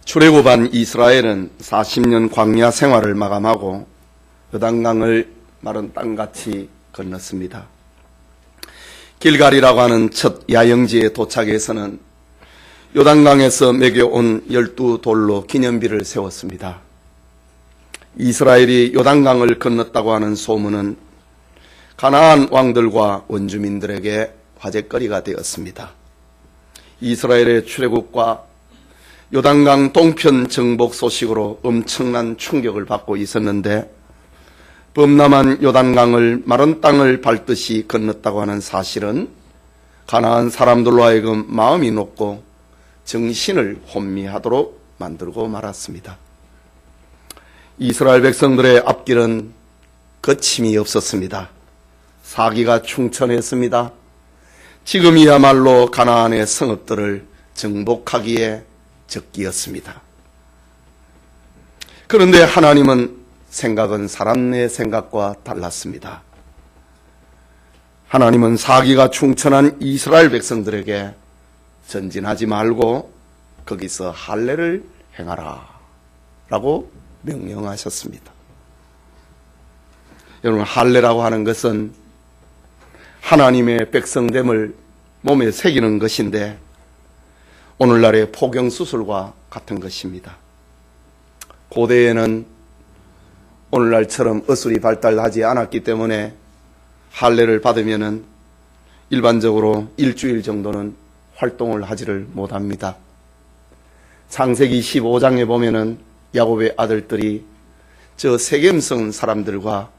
출애굽한 이스라엘은 40년 광야 생활을 마감하고 요단강을 마른 땅같이 건넜습니다. 길갈이라고 하는 첫 야영지에 도착해서는 요단강에서 먹여온 12돌로 기념비를 세웠습니다. 이스라엘이 요단강을 건넜다고 하는 소문은 가나안 왕들과 원주민들에게 화제거리가 되었습니다. 이스라엘의 출애굽과 요단강 동편 정복 소식으로 엄청난 충격을 받고 있었는데, 범람한 요단강을 마른 땅을 밟듯이 건넜다고 하는 사실은 가나안 사람들로 하여금 마음이 높고 정신을 혼미하도록 만들고 말았습니다. 이스라엘 백성들의 앞길은 거침이 없었습니다. 사기가 충천했습니다. 지금이야말로 가나안의 성읍들을 정복하기에 적기였습니다. 그런데 하나님은 생각은 사람의 생각과 달랐습니다. 하나님은 사기가 충천한 이스라엘 백성들에게 전진하지 말고 거기서 할례를 행하라 라고 명령하셨습니다. 여러분, 할례라고 하는 것은 하나님의 백성됨을 몸에 새기는 것인데 오늘날의 포경수술과 같은 것입니다. 고대에는 오늘날처럼 의술이 발달하지 않았기 때문에 할례를 받으면은 일반적으로 일주일 정도는 활동을 하지를 못합니다. 창세기 15장에 보면은 야곱의 아들들이 저 세겜성 사람들과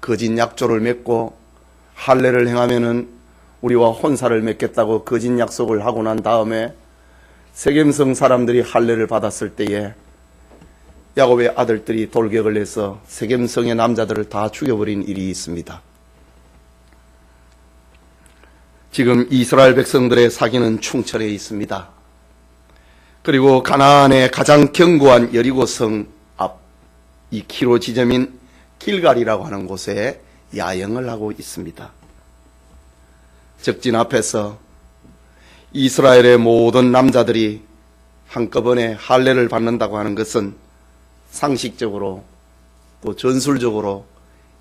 거짓 약조를 맺고 할례를 행하면은 우리와 혼사를 맺겠다고 거짓 약속을 하고 난 다음에 세겜성 사람들이 할례를 받았을 때에 야곱의 아들들이 돌격을 해서 세겜성의 남자들을 다 죽여버린 일이 있습니다. 지금 이스라엘 백성들의 사기는 충천에 있습니다. 그리고 가나안의 가장 견고한 여리고성 앞 이 기로 지점인 길갈이라고 하는 곳에 야영을 하고 있습니다. 적진 앞에서 이스라엘의 모든 남자들이 한꺼번에 할례를 받는다고 하는 것은 상식적으로 또 전술적으로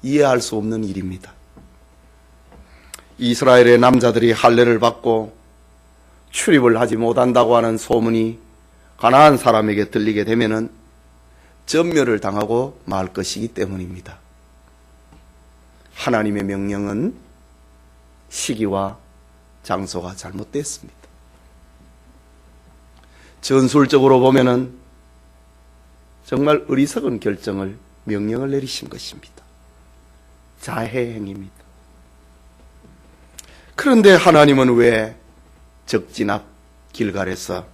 이해할 수 없는 일입니다. 이스라엘의 남자들이 할례를 받고 출입을 하지 못한다고 하는 소문이 가나안 사람에게 들리게 되면은 전멸을 당하고 말 것이기 때문입니다. 하나님의 명령은 시기와 장소가 잘못됐습니다. 전술적으로 보면은 정말 어리석은 결정을 명령을 내리신 것입니다. 자해 행위입니다. 그런데 하나님은 왜 적진 앞 길갈에서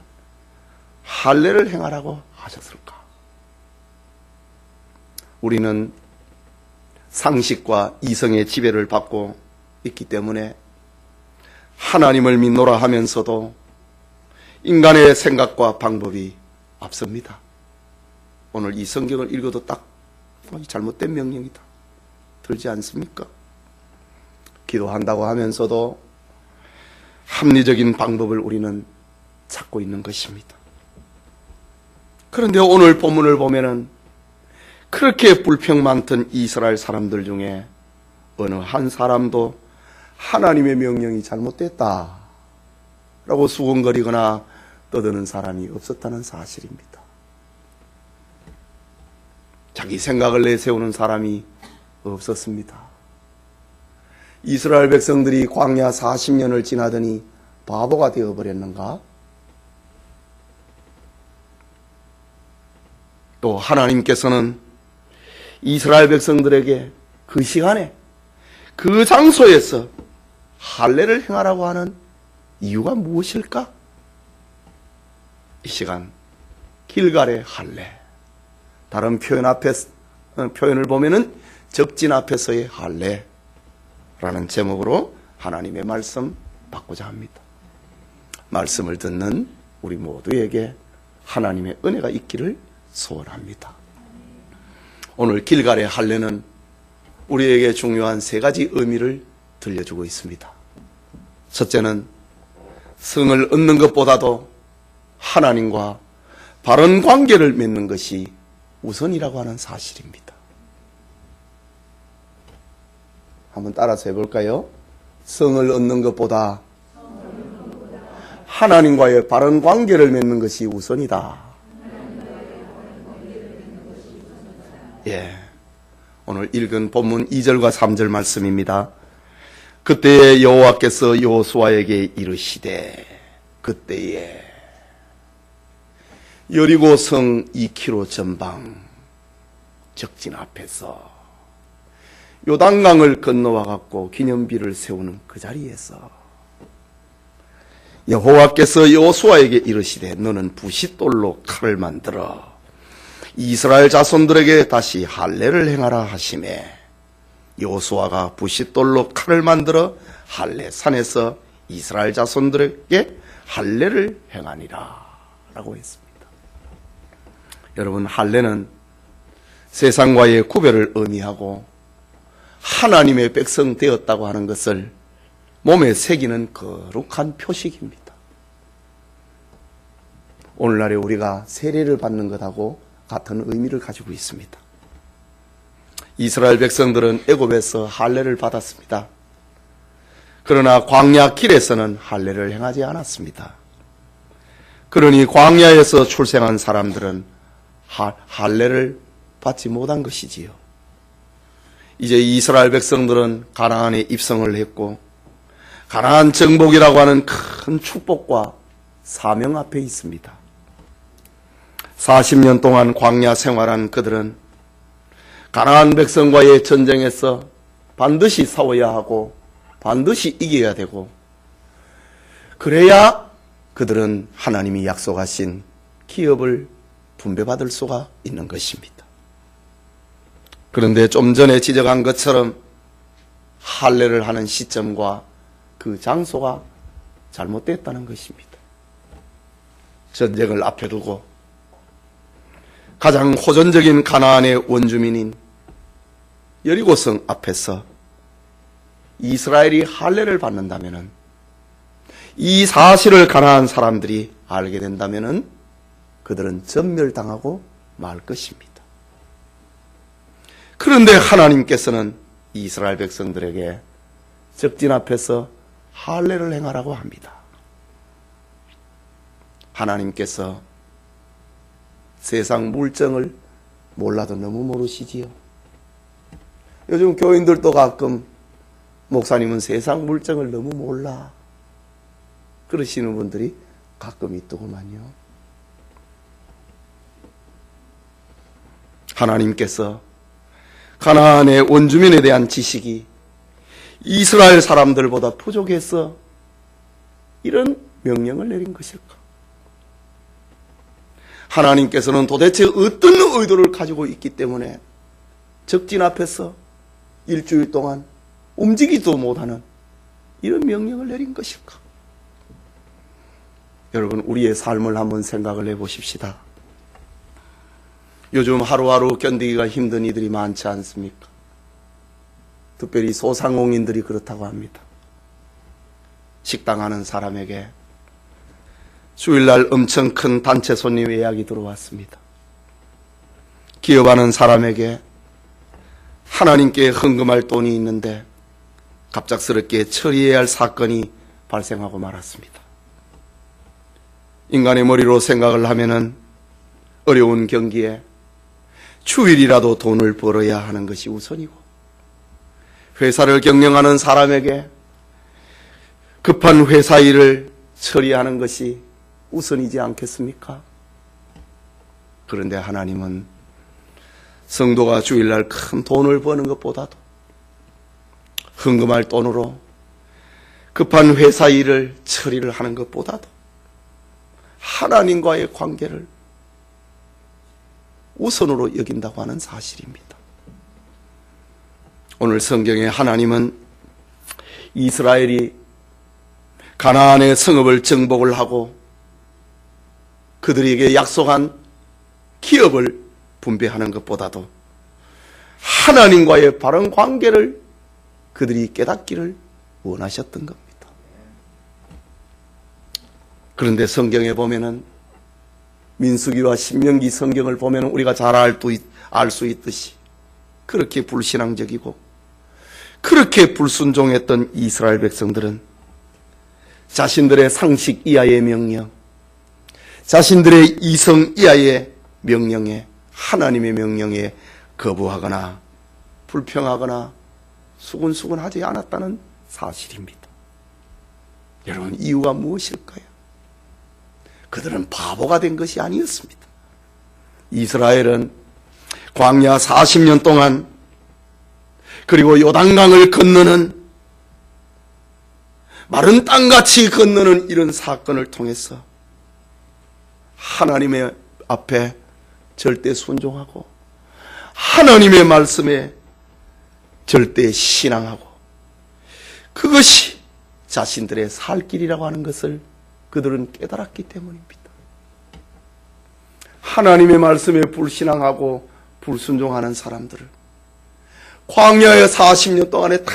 할례를 행하라고 하셨을까? 우리는 상식과 이성의 지배를 받고 있기 때문에 하나님을 믿노라 하면서도 인간의 생각과 방법이 앞섭니다. 오늘 이 성경을 읽어도 딱 잘못된 명령이다 들지 않습니까? 기도한다고 하면서도 합리적인 방법을 우리는 찾고 있는 것입니다. 그런데 오늘 본문을 보면은 그렇게 불평 많던 이스라엘 사람들 중에 어느 한 사람도 하나님의 명령이 잘못됐다 라고 수군거리거나 떠드는 사람이 없었다는 사실입니다. 자기 생각을 내세우는 사람이 없었습니다. 이스라엘 백성들이 광야 40년을 지나더니 바보가 되어버렸는가? 또 하나님께서는 이스라엘 백성들에게 그 시간에 그 장소에서 할례를 행하라고 하는 이유가 무엇일까? 이 시간 길갈의 할례, 다른 표현을 보면은 적진 앞에서의 할례라는 제목으로 하나님의 말씀 받고자 합니다. 말씀을 듣는 우리 모두에게 하나님의 은혜가 있기를 소원합니다. 오늘 길갈의 할례는 우리에게 중요한 세 가지 의미를 들려주고 있습니다. 첫째는 성을 얻는 것보다도 하나님과 바른 관계를 맺는 것이 우선이라고 하는 사실입니다. 한번 따라서 해볼까요? 성을 얻는 것보다 하나님과의 바른 관계를 맺는 것이 우선이다. 예, 오늘 읽은 본문 2절과 3절 말씀입니다. 그때에 여호와께서 여호수아에게 이르시되, 그때에 여리고 성 2km 전방 적진 앞에서 요단강을 건너와 갖고 기념비를 세우는 그 자리에서 여호와께서 여호수아에게 이르시되, 너는 부싯돌로 칼을 만들어 이스라엘 자손들에게 다시 할례를 행하라 하시매, 여호수아가 부싯돌로 칼을 만들어 할례 산에서 이스라엘 자손들에게 할례를 행하니라 라고 했습니다. 여러분, 할례는 세상과의 구별을 의미하고 하나님의 백성 되었다고 하는 것을 몸에 새기는 거룩한 표식입니다. 오늘날에 우리가 세례를 받는 것하고 같은 의미를 가지고 있습니다. 이스라엘 백성들은 애굽에서 할례를 받았습니다. 그러나 광야 길에서는 할례를 행하지 않았습니다. 그러니 광야에서 출생한 사람들은 할례를 받지 못한 것이지요. 이제 이스라엘 백성들은 가나안에 입성을 했고 가나안 정복이라고 하는 큰 축복과 사명 앞에 있습니다. 40년 동안 광야 생활한 그들은 가나안 백성과의 전쟁에서 반드시 싸워야 하고 반드시 이겨야 되고, 그래야 그들은 하나님이 약속하신 기업을 분배받을 수가 있는 것입니다. 그런데 좀 전에 지적한 것처럼 할례를 하는 시점과 그 장소가 잘못됐다는 것입니다. 전쟁을 앞에 두고 가장 호전적인 가나안의 원주민인 여리고성 앞에서 이스라엘이 할례를 받는다면, 이 사실을 가나안 사람들이 알게 된다면 그들은 전멸당하고 말 것입니다. 그런데 하나님께서는 이스라엘 백성들에게 적진 앞에서 할례를 행하라고 합니다. 하나님께서 세상 물정을 몰라도 너무 모르시지요. 요즘 교인들도 가끔 목사님은 세상 물정을 너무 몰라 그러시는 분들이 가끔 있더구만요. 하나님께서 가나안의 원주민에 대한 지식이 이스라엘 사람들보다 부족해서 이런 명령을 내린 것일까? 하나님께서는 도대체 어떤 의도를 가지고 있기 때문에 적진 앞에서 일주일 동안 움직이지도 못하는 이런 명령을 내린 것일까? 여러분, 우리의 삶을 한번 생각을 해보십시다. 요즘 하루하루 견디기가 힘든 이들이 많지 않습니까? 특별히 소상공인들이 그렇다고 합니다. 식당 하는 사람에게 주일날 엄청 큰 단체 손님 예약이 들어왔습니다. 기업하는 사람에게 하나님께 헌금할 돈이 있는데 갑작스럽게 처리해야 할 사건이 발생하고 말았습니다. 인간의 머리로 생각을 하면은 어려운 경기에 주일이라도 돈을 벌어야 하는 것이 우선이고, 회사를 경영하는 사람에게 급한 회사 일을 처리하는 것이 우선이지 않겠습니까? 그런데 하나님은 성도가 주일날 큰 돈을 버는 것보다도 헌금할 돈으로 급한 회사 일을 처리를 하는 것보다도 하나님과의 관계를 우선으로 여긴다고 하는 사실입니다. 오늘 성경에 하나님은 이스라엘이 가나안의 성읍을 정복을 하고 그들에게 약속한 기업을 분배하는 것보다도 하나님과의 바른 관계를 그들이 깨닫기를 원하셨던 겁니다. 그런데 성경에 보면은 민수기와 신명기 성경을 보면 우리가 잘 알 수 있듯이 그렇게 불신앙적이고 그렇게 불순종했던 이스라엘 백성들은 자신들의 상식 이하의 명령, 자신들의 이성 이하의 명령에, 하나님의 명령에 거부하거나 불평하거나 수근수근하지 않았다는 사실입니다. 여러분, 이유가 무엇일까요? 그들은 바보가 된 것이 아니었습니다. 이스라엘은 광야 40년 동안, 그리고 요단강을 건너는, 마른 땅같이 건너는 이런 사건을 통해서 하나님의 앞에 절대 순종하고 하나님의 말씀에 절대 신앙하고, 그것이 자신들의 살 길이라고 하는 것을 그들은 깨달았기 때문입니다. 하나님의 말씀에 불신앙하고 불순종하는 사람들을 광야의 40년 동안에 다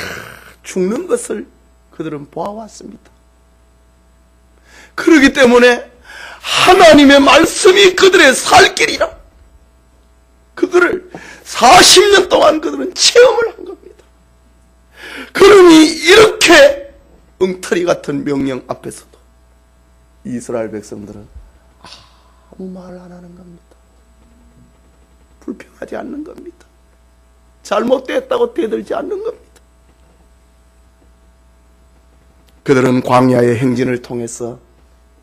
죽는 것을 그들은 보아왔습니다. 그렇기 때문에 하나님의 말씀이 그들의 살 길이라, 그거를 40년 동안 그들은 체험을 한 겁니다. 그러니 이렇게 엉터리 같은 명령 앞에서도 이스라엘 백성들은 아무 말 안 하는 겁니다. 불평하지 않는 겁니다. 잘못됐다고 대들지 않는 겁니다. 그들은 광야의 행진을 통해서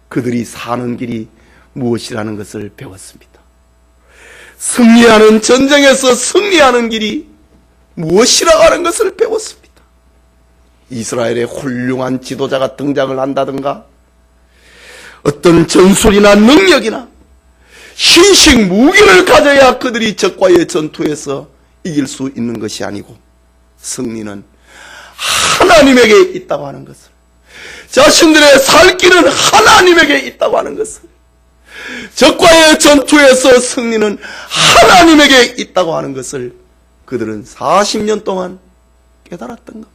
그들이 사는 길이 무엇이라는 것을 배웠습니다. 승리하는, 전쟁에서 승리하는 길이 무엇이라고 하는 것을 배웠습니다. 이스라엘의 훌륭한 지도자가 등장을 한다든가, 어떤 전술이나 능력이나 신식 무기를 가져야 그들이 적과의 전투에서 이길 수 있는 것이 아니고, 승리는 하나님에게 있다고 하는 것을, 자신들의 살 길은 하나님에게 있다고 하는 것을, 적과의 전투에서 승리는 하나님에게 있다고 하는 것을 그들은 40년 동안 깨달았던 겁니다.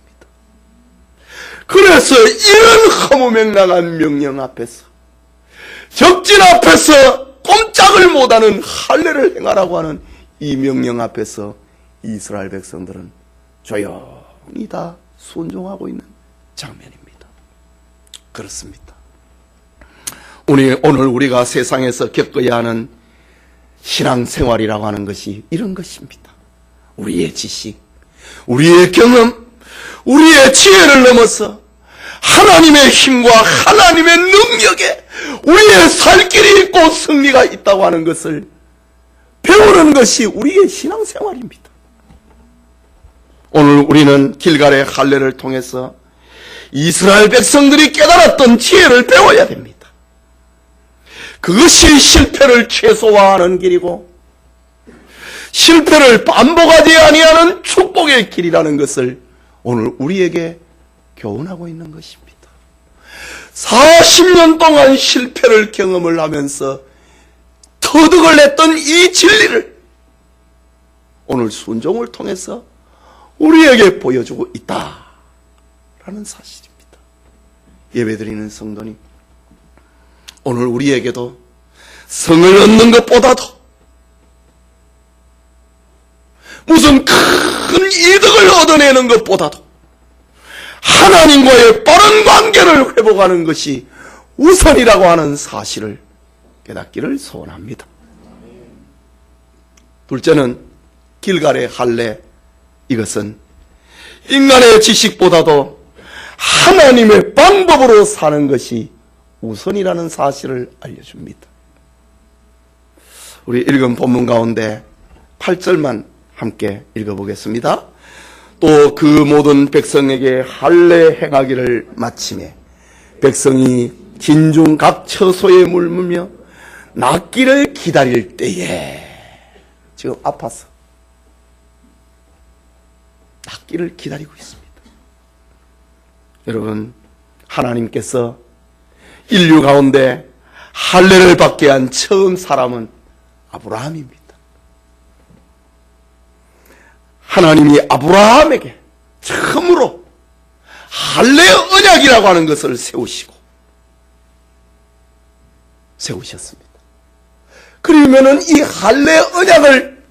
그래서 이런 허무맹랑한 명령 앞에서, 적진 앞에서 꼼짝을 못하는 할례를 행하라고 하는 이 명령 앞에서 이스라엘 백성들은 조용히 다 순종하고 있는 장면입니다. 그렇습니다. 오늘 우리가 세상에서 겪어야 하는 신앙생활이라고 하는 것이 이런 것입니다. 우리의 지식, 우리의 경험, 우리의 지혜를 넘어서 하나님의 힘과 하나님의 능력에 우리의 살 길이 있고 승리가 있다고 하는 것을 배우는 것이 우리의 신앙생활입니다. 오늘 우리는 길갈의 할례를 통해서 이스라엘 백성들이 깨달았던 지혜를 배워야 됩니다. 그것이 실패를 최소화하는 길이고 실패를 반복하지 아니하는 축복의 길이라는 것을 오늘 우리에게 교훈하고 있는 것입니다. 40년 동안 실패를 경험을 하면서 터득을 냈던 이 진리를 오늘 순종을 통해서 우리에게 보여주고 있다라는 사실입니다. 예배드리는 성도님, 오늘 우리에게도 성을 얻는 것보다도 무슨 큰 이득을 얻어내는 것보다도 하나님과의 빠른 관계를 회복하는 것이 우선이라고 하는 사실을 깨닫기를 소원합니다. 둘째는 길갈의 할례, 이것은 인간의 지식보다도 하나님의 방법으로 사는 것이 우선이라는 사실을 알려줍니다. 우리 읽은 본문 가운데 8절만 함께 읽어보겠습니다. 또 그 모든 백성에게 할례 행하기를 마치매 백성이 진중 각 처소에 물으며 낫기를 기다릴 때에, 지금 아파서 낫기를 기다리고 있습니다. 여러분, 하나님께서 인류 가운데 할례를 받게 한 처음 사람은 아브라함입니다. 하나님이 아브라함에게 처음으로 할례 언약이라고 하는 것을 세우셨습니다. 그러면은 이 할례 언약을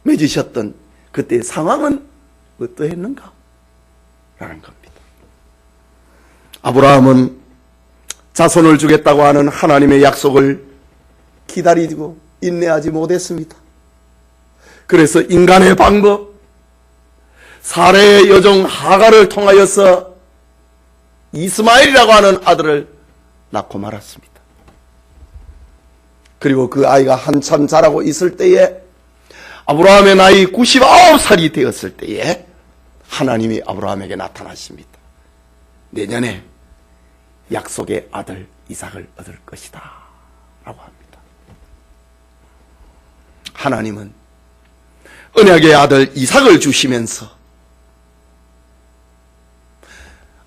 맺으셨던 그때 상황은 어떠했는가? 라는 겁니다. 아브라함은 자손을 주겠다고 하는 하나님의 약속을 기다리고 인내하지 못했습니다. 그래서 인간의 방법, 사레의 여종 하갈을 통하여서 이스마엘이라고 하는 아들을 낳고 말았습니다. 그리고 그 아이가 한참 자라고 있을 때에 아브라함의 나이 99살이 되었을 때에 하나님이 아브라함에게 나타나십니다. 내년에 약속의 아들 이삭을 얻을 것이다 라고 합니다. 하나님은 언약의 아들 이삭을 주시면서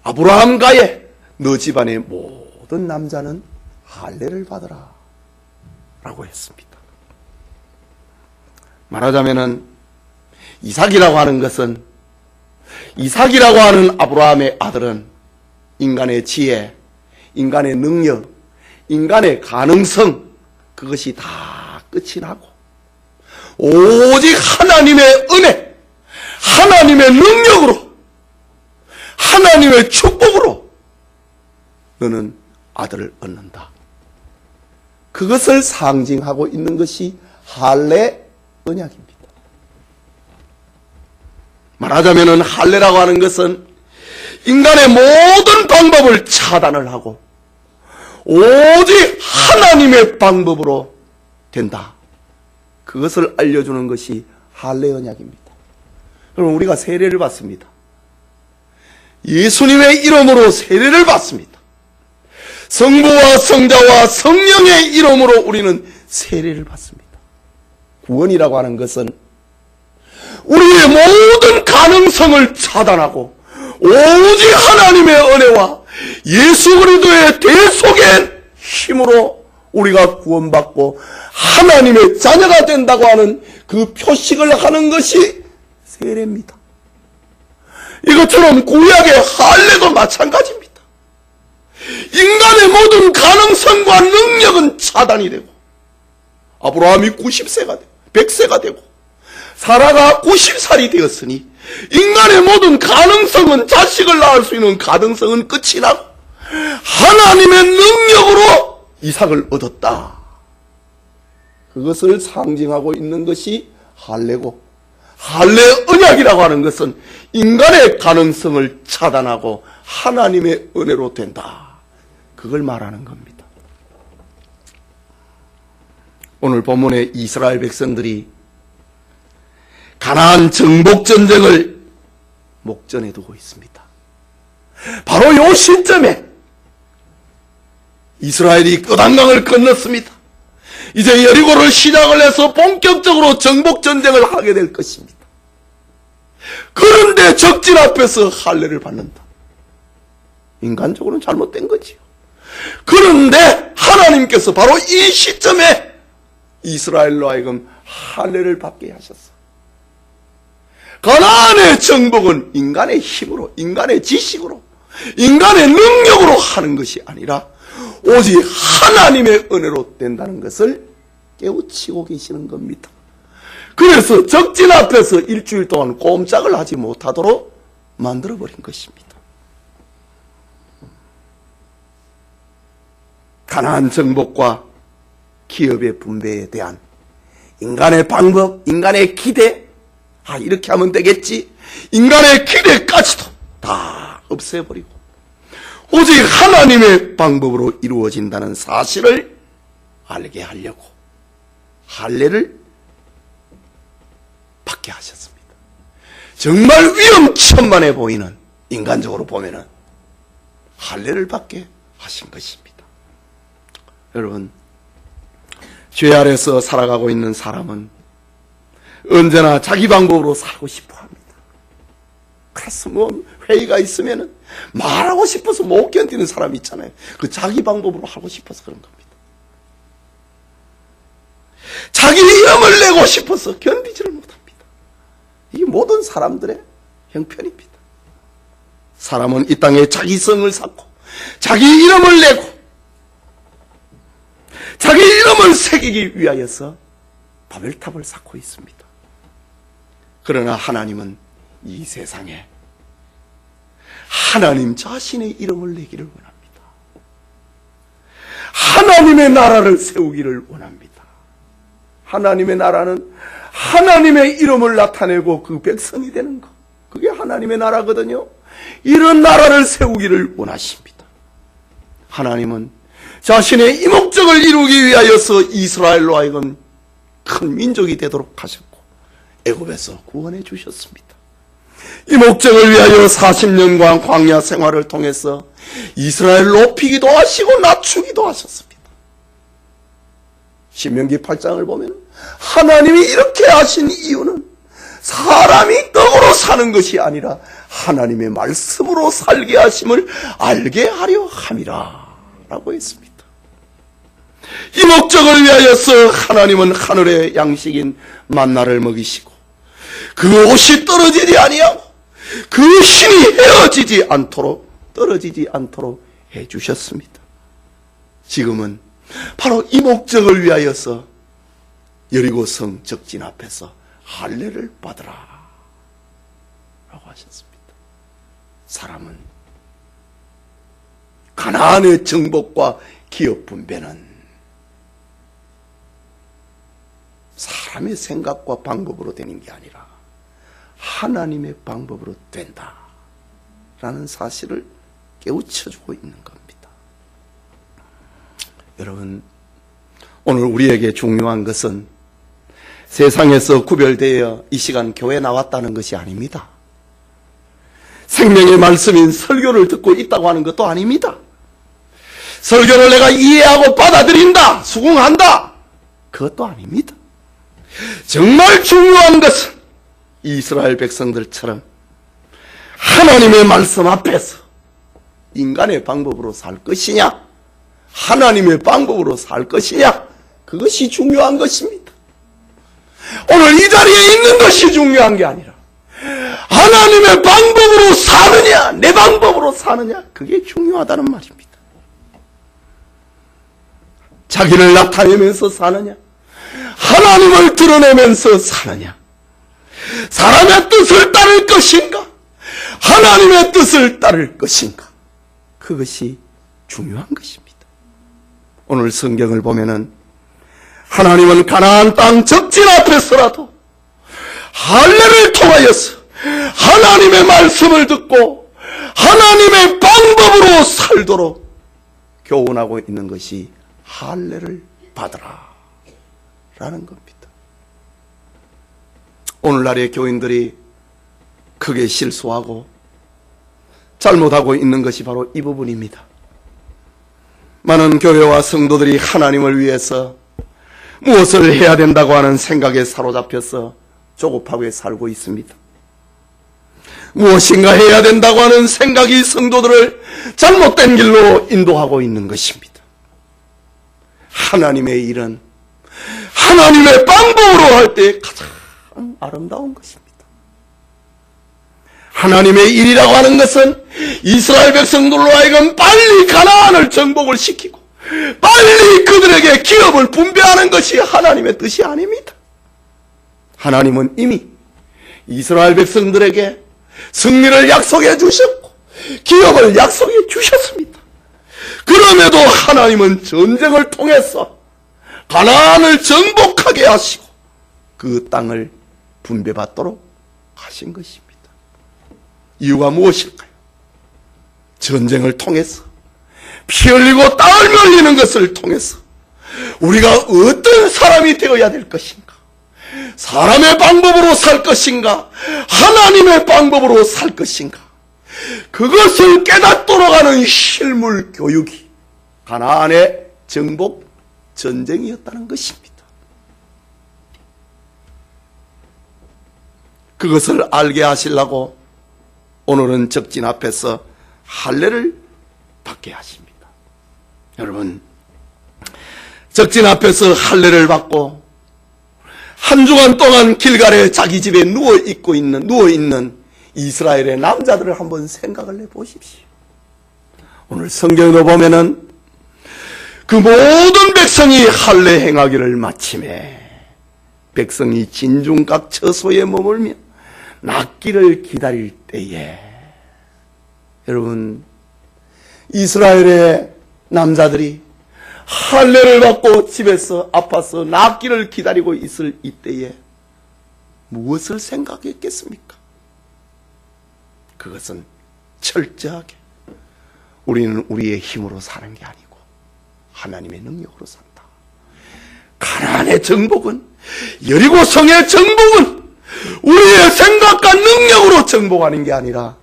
아브라함과의 너 집안의 모든 남자는 할례를 받으라 라고 했습니다. 말하자면은 이삭이라고 하는 것은, 이삭이라고 하는 아브라함의 아들은 인간의 지혜, 인간의 능력, 인간의 가능성, 그것이 다 끝이 나고 오직 하나님의 은혜, 하나님의 능력으로, 하나님의 축복으로 너는 아들을 얻는다. 그것을 상징하고 있는 것이 할례 언약입니다. 말하자면 할례라고 하는 것은 인간의 모든 방법을 차단을 하고 오직 하나님의 방법으로 된다. 그것을 알려주는 것이 할례 언약입니다. 그럼 우리가 세례를 받습니다. 예수님의 이름으로 세례를 받습니다. 성부와 성자와 성령의 이름으로 우리는 세례를 받습니다. 구원이라고 하는 것은 우리의 모든 가능성을 차단하고 오직 하나님의 은혜와 예수 그리스도의 대속의 힘으로 우리가 구원받고 하나님의 자녀가 된다고 하는 그 표식을 하는 것이 세례입니다. 이것처럼 구약의 할례도 마찬가지입니다. 인간의 모든 가능성과 능력은 차단이 되고 아브라함이 90세가 되고 100세가 되고 사라가 90살이 되었으니 인간의 모든 가능성은, 자식을 낳을 수 있는 가능성은 끝이 나고 하나님의 능력으로 이삭을 얻었다. 그것을 상징하고 있는 것이 할례고, 할례 언약이라고 하는 것은 인간의 가능성을 차단하고 하나님의 은혜로 된다. 그걸 말하는 겁니다. 오늘 본문에 이스라엘 백성들이 가나안 정복전쟁을 목전에 두고 있습니다. 바로 이 시점에 이스라엘이 끝안강을 건넜습니다. 이제 여리고를 시작을 해서 본격적으로 정복전쟁을 하게 될 것입니다. 그런데 적진 앞에서 할례를 받는다. 인간적으로는 잘못된 거지요. 그런데 하나님께서 바로 이 시점에 이스라엘로 하여금 할례를 받게 하셨어. 가나안의 정복은 인간의 힘으로, 인간의 지식으로, 인간의 능력으로 하는 것이 아니라 오직 하나님의 은혜로 된다는 것을 깨우치고 계시는 겁니다. 그래서 적진 앞에서 일주일 동안 꼼짝을 하지 못하도록 만들어버린 것입니다. 가나안 정복과 기업의 분배에 대한 인간의 방법, 인간의 기대, 이렇게 하면 되겠지, 인간의 기대까지도 다 없애버리고 오직 하나님의 방법으로 이루어진다는 사실을 알게 하려고 할례를 받게 하셨습니다. 정말 위험천만해 보이는, 인간적으로 보면은 할례를 받게 하신 것입니다. 여러분, 죄 아래서 살아가고 있는 사람은 언제나 자기 방법으로 살고 싶어 합니다. 그래서 회의가 있으면은 말하고 싶어서 못 견디는 사람이 있잖아요. 그 자기 방법으로 하고 싶어서 그런 겁니다. 자기 이름을 내고 싶어서 견디지를 못합니다. 이게 모든 사람들의 형편입니다. 사람은 이 땅에 자기성을 쌓고 자기 이름을 내고 자기 이름을 새기기 위하여서 바벨탑을 쌓고 있습니다. 그러나 하나님은 이 세상에 하나님 자신의 이름을 내기를 원합니다. 하나님의 나라를 세우기를 원합니다. 하나님의 나라는 하나님의 이름을 나타내고 그 백성이 되는 것, 그게 하나님의 나라거든요. 이런 나라를 세우기를 원하십니다. 하나님은 자신의 이 목적을 이루기 위하여서 이스라엘로 하여금 큰 민족이 되도록 하셨고 애굽에서 구원해 주셨습니다. 이 목적을 위하여 40년간 광야 생활을 통해서 이스라엘을 높이기도 하시고 낮추기도 하셨습니다. 신명기 8장을 보면 하나님이 이렇게 하신 이유는 사람이 떡으로 사는 것이 아니라 하나님의 말씀으로 살게 하심을 알게 하려 함이라 라고 했습니다. 이 목적을 위하여서 하나님은 하늘의 양식인 만나를 먹이시고 그 옷이 떨어지지 아니하고 그 신이 헤어지지 않도록 떨어지지 않도록 해주셨습니다. 지금은 바로 이 목적을 위하여서 여리고성 적진 앞에서 할례를 받으라 라고 하셨습니다. 사람은 가나안의 정복과 기업 분배는 사람의 생각과 방법으로 되는 게 아니라 하나님의 방법으로 된다라는 사실을 깨우쳐주고 있는 겁니다. 여러분, 오늘 우리에게 중요한 것은 세상에서 구별되어 이 시간 교회에 나왔다는 것이 아닙니다. 생명의 말씀인 설교를 듣고 있다고 하는 것도 아닙니다. 설교를 내가 이해하고 받아들인다, 수긍한다, 그것도 아닙니다. 정말 중요한 것은 이스라엘 백성들처럼 하나님의 말씀 앞에서 인간의 방법으로 살 것이냐, 하나님의 방법으로 살 것이냐, 그것이 중요한 것입니다. 오늘 이 자리에 있는 것이 중요한 게 아니라 하나님의 방법으로 사느냐, 내 방법으로 사느냐, 그게 중요하다는 말입니다. 자기를 나타내면서 사느냐, 하나님을 드러내면서 사느냐, 사람의 뜻을 따를 것인가, 하나님의 뜻을 따를 것인가, 그것이 중요한 것입니다. 오늘 성경을 보면은 하나님은 가나안 땅 적진 앞에서라도 할례를 통하여서 하나님의 말씀을 듣고 하나님의 방법으로 살도록 교훈하고 있는 것이 할례를 받으라 라는 겁니다. 오늘날의 교인들이 크게 실수하고 잘못하고 있는 것이 바로 이 부분입니다. 많은 교회와 성도들이 하나님을 위해서 무엇을 해야 된다고 하는 생각에 사로잡혀서 조급하게 살고 있습니다. 무엇인가 해야 된다고 하는 생각이 성도들을 잘못된 길로 인도하고 있는 것입니다. 하나님의 일은 하나님의 방법으로 할 때 가장 아름다운 것입니다. 하나님의 일이라고 하는 것은 이스라엘 백성들로 하여금 빨리 가나안을 정복을 시키고 빨리 그들에게 기업을 분배하는 것이 하나님의 뜻이 아닙니다. 하나님은 이미 이스라엘 백성들에게 승리를 약속해 주셨고 기업을 약속해 주셨습니다. 그럼에도 하나님은 전쟁을 통해서 가나안을 정복하게 하시고 그 땅을 분배받도록 하신 것입니다. 이유가 무엇일까요? 전쟁을 통해서 피 흘리고 땀을 흘리는 것을 통해서 우리가 어떤 사람이 되어야 될 것인가, 사람의 방법으로 살 것인가, 하나님의 방법으로 살 것인가, 그것을 깨닫도록 하는 실물 교육이 가나안의 정복 전쟁이었다는 것입니다. 그것을 알게 하시려고 오늘은 적진 앞에서 할례를 받게 하십니다. 여러분, 적진 앞에서 할례를 받고 한 주간 동안 길갈에 자기 집에 누워 있는 이스라엘의 남자들을 한번 생각을 해보십시오. 오늘 성경으로 보면은 그 모든 백성이 할례 행하기를 마침에 백성이 진중각 처소에 머물며 낫기를 기다릴 때에, 여러분, 이스라엘의 남자들이 할례를 받고 집에서 아파서 낫기를 기다리고 있을 이때에 무엇을 생각했겠습니까? 그것은 철저하게 우리는 우리의 힘으로 사는 게 아니고 하나님의 능력으로 산다. 가나안의 정복은, 여리고 성의 정복은 우리의 생각과 능력으로 정복하는 게 아니라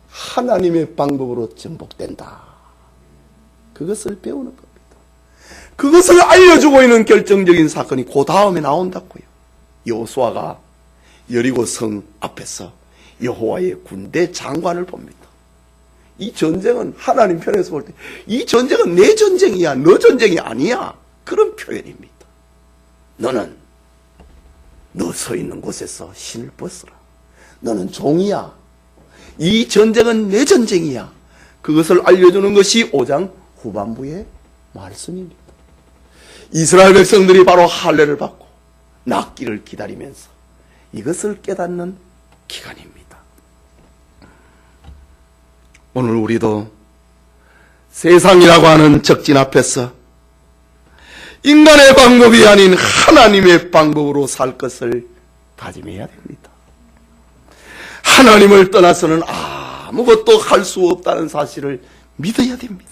하나님의 방법으로 정복된다. 그것을 배우는 겁니다. 그것을 알려주고 있는 결정적인 사건이 그 다음에 나온다고요. 여호수아가 여리고 성 앞에서 여호와의 군대 장관을 봅니다. 이 전쟁은 하나님 편에서 볼 때 이 전쟁은 내 전쟁이야, 너 전쟁이 아니야, 그런 표현입니다. 너는 너 서 있는 곳에서 신을 벗어라. 너는 종이야. 이 전쟁은 내 전쟁이야. 그것을 알려주는 것이 5장 후반부의 말씀입니다. 이스라엘 백성들이 바로 할례를 받고 낫기를 기다리면서 이것을 깨닫는 기간입니다. 오늘 우리도 세상이라고 하는 적진 앞에서 인간의 방법이 아닌 하나님의 방법으로 살 것을 다짐해야 됩니다. 하나님을 떠나서는 아무것도 할 수 없다는 사실을 믿어야 됩니다.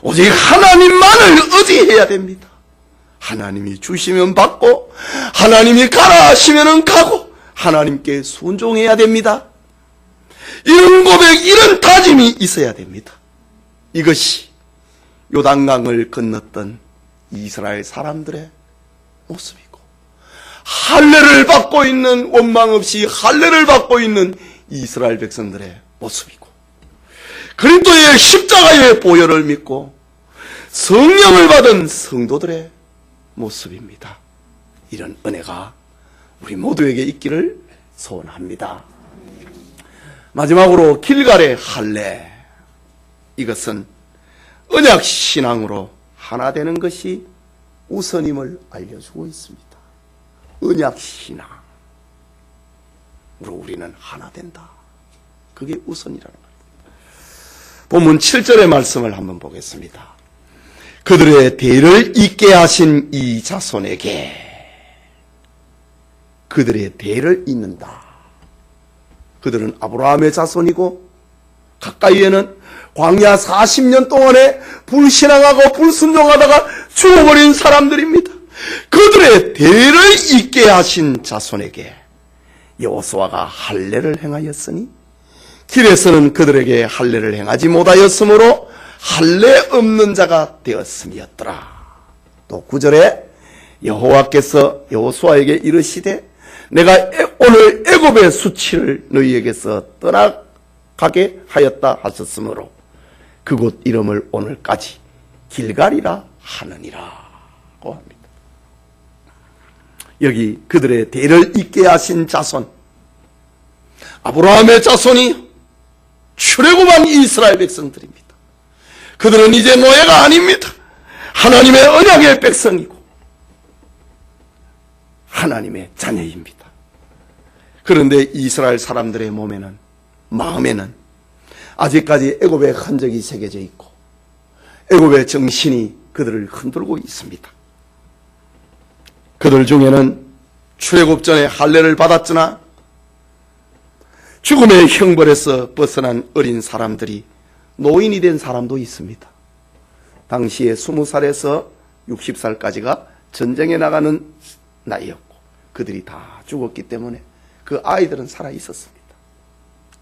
오직 하나님만을 의지해야 됩니다. 하나님이 주시면 받고 하나님이 가라 하시면 가고 하나님께 순종해야 됩니다. 이런 고백, 이런 다짐이 있어야 됩니다. 이것이 요단강을 건넜던 이스라엘 사람들의 모습이고, 할례를 받고 있는, 원망 없이 할례를 받고 있는 이스라엘 백성들의 모습이고, 그리스도의 십자가의 보혈을 믿고 성령을 받은 성도들의 모습입니다. 이런 은혜가 우리 모두에게 있기를 소원합니다. 마지막으로 길갈의 할례, 이것은 언약 신앙으로 하나 되는 것이 우선임을 알려주고 있습니다. 언약 신앙으로 우리는 하나 된다. 그게 우선이라는 말입니다. 본문 7절의 말씀을 한번 보겠습니다. 그들의 대를 잇게 하신 이 자손에게, 그들의 대를 잇는다. 그들은 아브라함의 자손이고 가까이에는 광야 40년 동안에 불신앙하고 불순종하다가 죽어버린 사람들입니다. 그들의 대를 잇게 하신 자손에게 여호수아가 할례를 행하였으니 길에서는 그들에게 할례를 행하지 못하였으므로 할례 없는 자가 되었음이었더라. 또 9절에 여호와께서 여호수아에게 이르시되 내가 오늘 애굽의 수치를 너희에게서 떠나가게 하였다 하셨으므로 그곳 이름을 오늘까지 길갈이라 하느니라고 합니다. 여기 그들의 대를 잇게 하신 자손, 아브라함의 자손이 출애굽한 이스라엘 백성들입니다. 그들은 이제 노예가 아닙니다. 하나님의 언약의 백성이고 하나님의 자녀입니다. 그런데 이스라엘 사람들의 몸에는, 마음에는 아직까지 애굽의 흔적이 새겨져 있고 애굽의 정신이 그들을 흔들고 있습니다. 그들 중에는 출애굽 전에 할례를 받았으나 죽음의 형벌에서 벗어난 어린 사람들이 노인이 된 사람도 있습니다. 당시에 20살에서 60살까지가 전쟁에 나가는 나이였고 그들이 다 죽었기 때문에 그 아이들은 살아 있었습니다.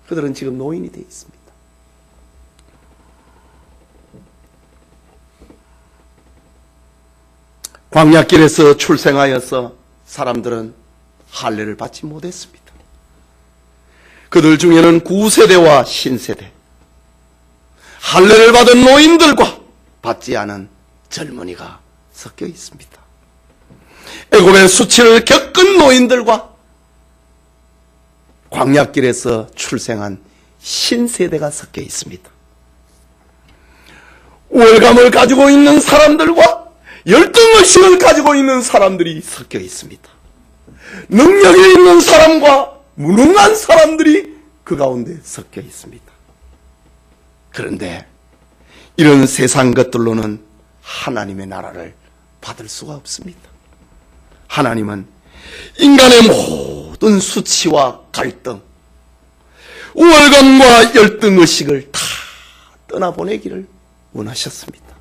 그들은 지금 노인이 되어 있습니다. 광야길에서 출생하여서 사람들은 할례를 받지 못했습니다. 그들 중에는 구세대와 신세대, 할례를 받은 노인들과 받지 않은 젊은이가 섞여 있습니다. 애굽의 수치를 겪은 노인들과 광야길에서 출생한 신세대가 섞여 있습니다. 우월감을 가지고 있는 사람들과 열등의식을 가지고 있는 사람들이 섞여 있습니다. 능력이 있는 사람과 무능한 사람들이 그 가운데 섞여 있습니다. 그런데 이런 세상 것들로는 하나님의 나라를 받을 수가 없습니다. 하나님은 인간의 모든 수치와 갈등, 우월감과 열등의식을 다 떠나보내기를 원하셨습니다.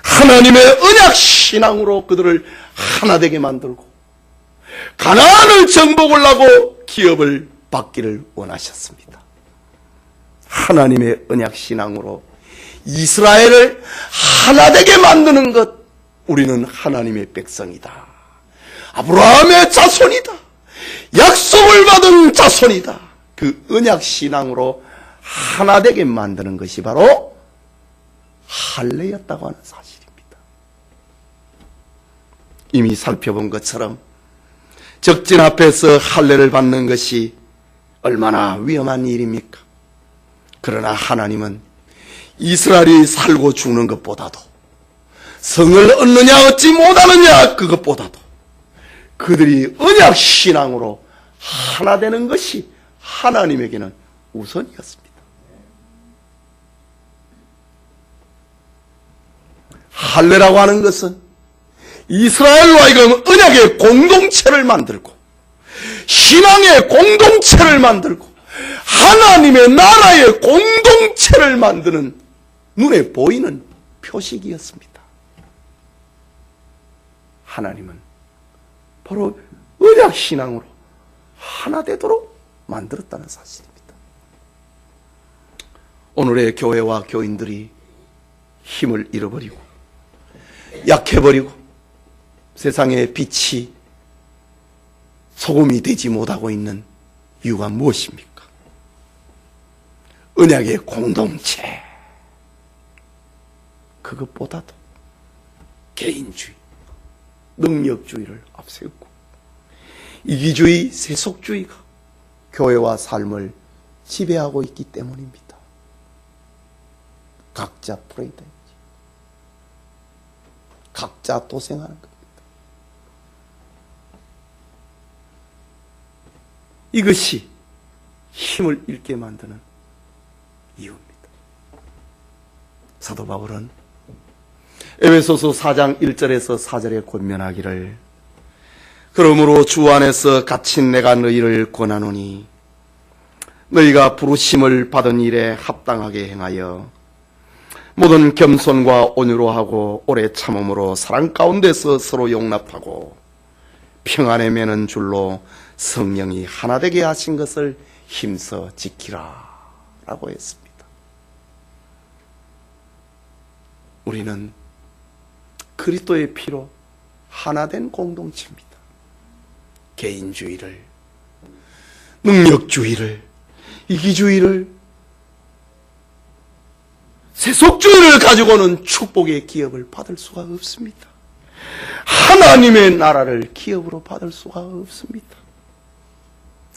하나님의 언약신앙으로 그들을 하나 되게 만들고 가나안을 정복을 하고 기업을 받기를 원하셨습니다. 하나님의 언약신앙으로 이스라엘을 하나 되게 만드는 것, 우리는 하나님의 백성이다. 아브라함의 자손이다. 약속을 받은 자손이다. 그 언약신앙으로 하나 되게 만드는 것이 바로 할례였다고 하는 사실입니다. 이미 살펴본 것처럼 적진 앞에서 할례를 받는 것이 얼마나 위험한 일입니까? 그러나 하나님은 이스라엘이 살고 죽는 것보다도, 성을 얻느냐 얻지 못하느냐 그것보다도 그들이 언약신앙으로 하나 되는 것이 하나님에게는 우선이었습니다. 할례라고 하는 것은 이스라엘로 하여금 언약의 공동체를 만들고 신앙의 공동체를 만들고 하나님의 나라의 공동체를 만드는 눈에 보이는 표식이었습니다. 하나님은 바로 언약신앙으로 하나 되도록 만들었다는 사실입니다. 오늘의 교회와 교인들이 힘을 잃어버리고 약해버리고 세상의 빛이 소금이 되지 못하고 있는 이유가 무엇입니까? 언약의 공동체, 그것보다도 개인주의, 능력주의를 앞세우고 이기주의, 세속주의가 교회와 삶을 지배하고 있기 때문입니다. 각자 프레이드, 각자 도생하는 겁니다. 이것이 힘을 잃게 만드는 이유입니다. 사도 바울은 에베소서 4장 1절에서 4절에 권면하기를, 그러므로 주 안에서 갇힌 내가 너희를 권하노니 너희가 부르심을 받은 일에 합당하게 행하여 모든 겸손과 온유로 하고 오래 참음으로 사랑 가운데서 서로 용납하고 평안에 매는 줄로 성령이 하나 되게 하신 것을 힘써 지키라 라고 했습니다. 우리는 그리스도의 피로 하나된 공동체입니다. 개인주의를, 능력주의를, 이기주의를, 세속주의를 가지고는 축복의 기업을 받을 수가 없습니다. 하나님의 나라를 기업으로 받을 수가 없습니다.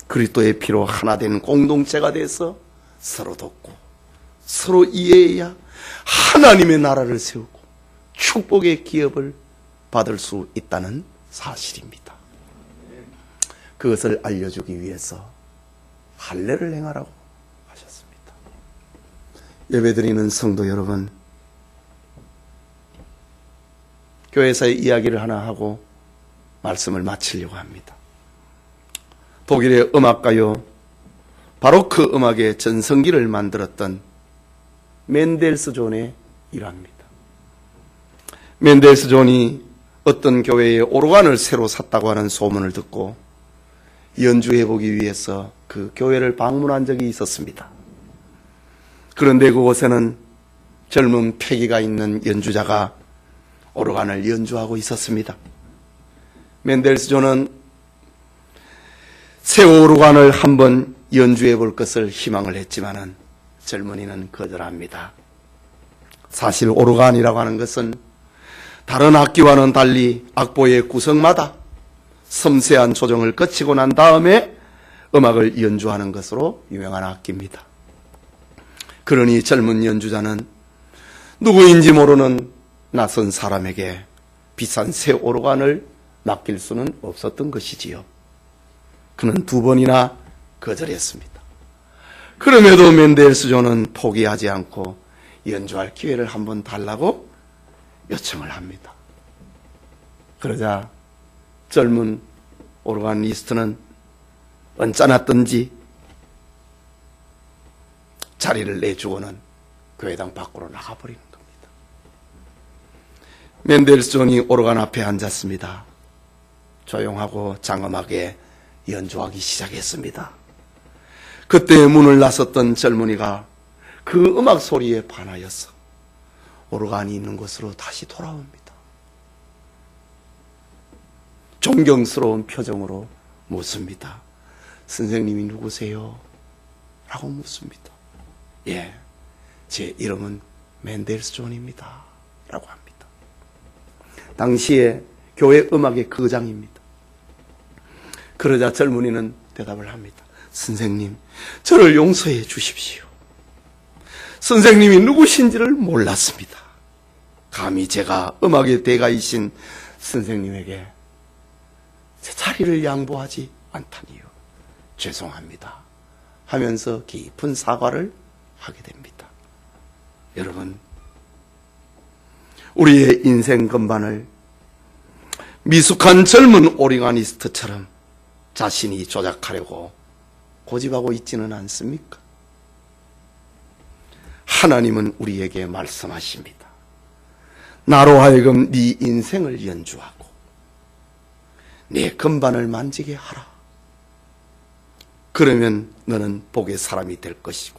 그리스도의 피로 하나된 공동체가 돼서 서로 돕고 서로 이해해야 하나님의 나라를 세우고 축복의 기업을 받을 수 있다는 사실입니다. 그것을 알려주기 위해서 할례를 행하라고 하셨습니다. 예배드리는 성도 여러분, 교회에서의 이야기를 하나 하고 말씀을 마치려고 합니다. 독일의 음악가요 바로크 음악의 전성기를 만들었던 멘델스존의 일화입니다. 멘델스존이 어떤 교회에 오르간을 새로 샀다고 하는 소문을 듣고 연주해보기 위해서 그 교회를 방문한 적이 있었습니다. 그런데 그곳에는 젊은 패기가 있는 연주자가 오르간을 연주하고 있었습니다. 멘델스존은 새 오르간을 한번 연주해 볼 것을 희망을 했지만은 젊은이는 거절합니다. 사실 오르간이라고 하는 것은 다른 악기와는 달리 악보의 구성마다 섬세한 조정을 거치고 난 다음에 음악을 연주하는 것으로 유명한 악기입니다. 그러니 젊은 연주자는 누구인지 모르는 낯선 사람에게 비싼 새 오르간을 맡길 수는 없었던 것이지요. 그는 2번이나 거절했습니다. 그럼에도 멘델스존은 포기하지 않고 연주할 기회를 한번 달라고 요청을 합니다. 그러자 젊은 오르가니스트는 언짢았던지 자리를 내주고는 교회당 밖으로 나가버리는 겁니다. 멘델스존이 오르간 앞에 앉았습니다. 조용하고 장엄하게 연주하기 시작했습니다. 그때 문을 나섰던 젊은이가 그 음악 소리에 반하여서 오르간이 있는 곳으로 다시 돌아옵니다. 존경스러운 표정으로 묻습니다. 선생님이 누구세요? 라고 묻습니다. 예, 제 이름은 멘델스존입니다. 라고 합니다. 당시에 교회 음악의 거장입니다. 그러자 젊은이는 대답을 합니다. 선생님, 저를 용서해 주십시오. 선생님이 누구신지를 몰랐습니다. 감히 제가 음악의 대가이신 선생님에게 제 자리를 양보하지 않다니요. 죄송합니다. 하면서 깊은 사과를 하게 됩니다. 여러분, 우리의 인생 건반을 미숙한 젊은 오르가니스트처럼 자신이 조작하려고 고집하고 있지는 않습니까? 하나님은 우리에게 말씀하십니다. 나로 하여금 네 인생을 연주하고 네 건반을 만지게 하라. 그러면 너는 복의 사람이 될 것이고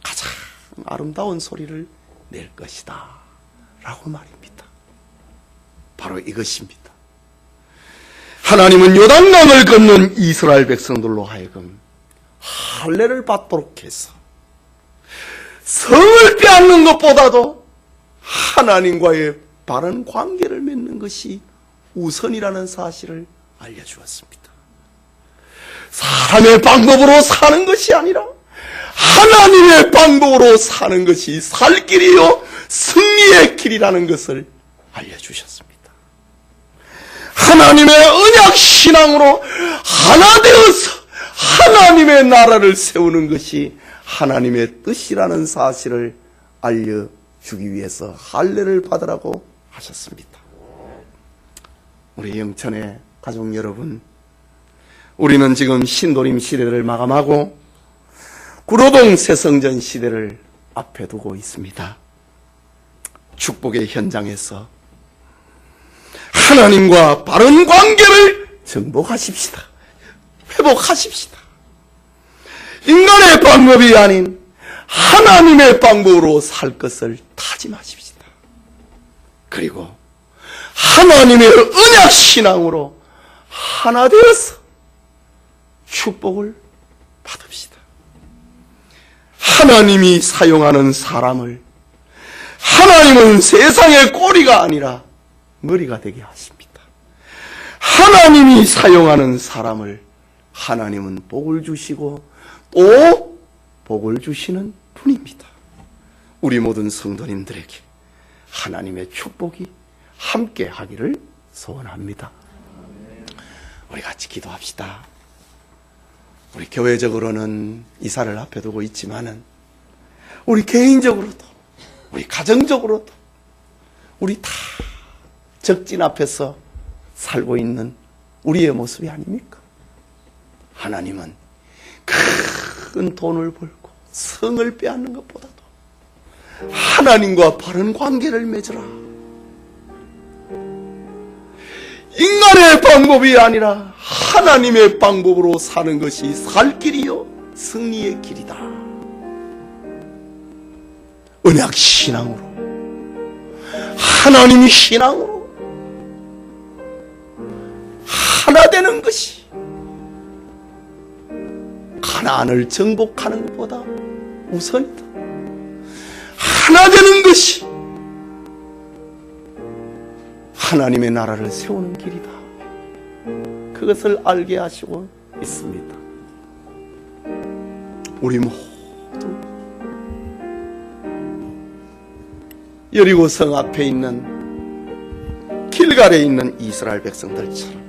가장 아름다운 소리를 낼 것이다. 라고 말입니다. 바로 이것입니다. 하나님은 요단강을 건넌 이스라엘 백성들로 하여금 할례를 받도록 해서 성을 빼앗는 것보다도 하나님과의 바른 관계를 맺는 것이 우선이라는 사실을 알려주었습니다. 사람의 방법으로 사는 것이 아니라 하나님의 방법으로 사는 것이 살 길이요 승리의 길이라는 것을 알려주셨습니다. 하나님의 언약 신앙으로 하나 되어서 하나님의 나라를 세우는 것이 하나님의 뜻이라는 사실을 알려주기 위해서 할례를 받으라고 하셨습니다. 우리 영천의 가족 여러분, 우리는 지금 신도림 시대를 마감하고 구로동 새성전 시대를 앞에 두고 있습니다. 축복의 현장에서 하나님과 바른 관계를 정복하십시다. 회복하십시다. 인간의 방법이 아닌 하나님의 방법으로 살 것을 다짐하십시다. 그리고 하나님의 언약 신앙으로 하나 되어서 축복을 받읍시다. 하나님이 사용하는 사람을 하나님은 세상의 꼬리가 아니라 머리가 되게 하십니다. 하나님이 사용하는 사람을 하나님은 복을 주시고 또 복을 주시는 분입니다. 우리 모든 성도님들에게 하나님의 축복이 함께 하기를 소원합니다. 우리 같이 기도합시다. 우리 교회적으로는 이사를 앞에 두고 있지만은 우리 개인적으로도 우리 가정적으로도 우리 다 적진 앞에서 살고 있는 우리의 모습이 아닙니까? 하나님은 큰 돈을 벌고 성을 빼앗는 것보다도 하나님과 바른 관계를 맺으라. 인간의 방법이 아니라 하나님의 방법으로 사는 것이 살 길이요 승리의 길이다. 언약 신앙으로, 하나님 신앙으로 하나 되는 것이 가나안을 정복하는 것보다 우선이다. 하나 되는 것이 하나님의 나라를 세우는 길이다. 그것을 알게 하시고 있습니다. 우리 모두 여리고성 앞에 있는 길갈에 있는 이스라엘 백성들처럼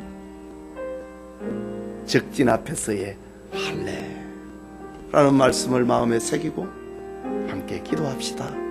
적진 앞에서의 할례라는 말씀을 마음에 새기고 함께 기도합시다.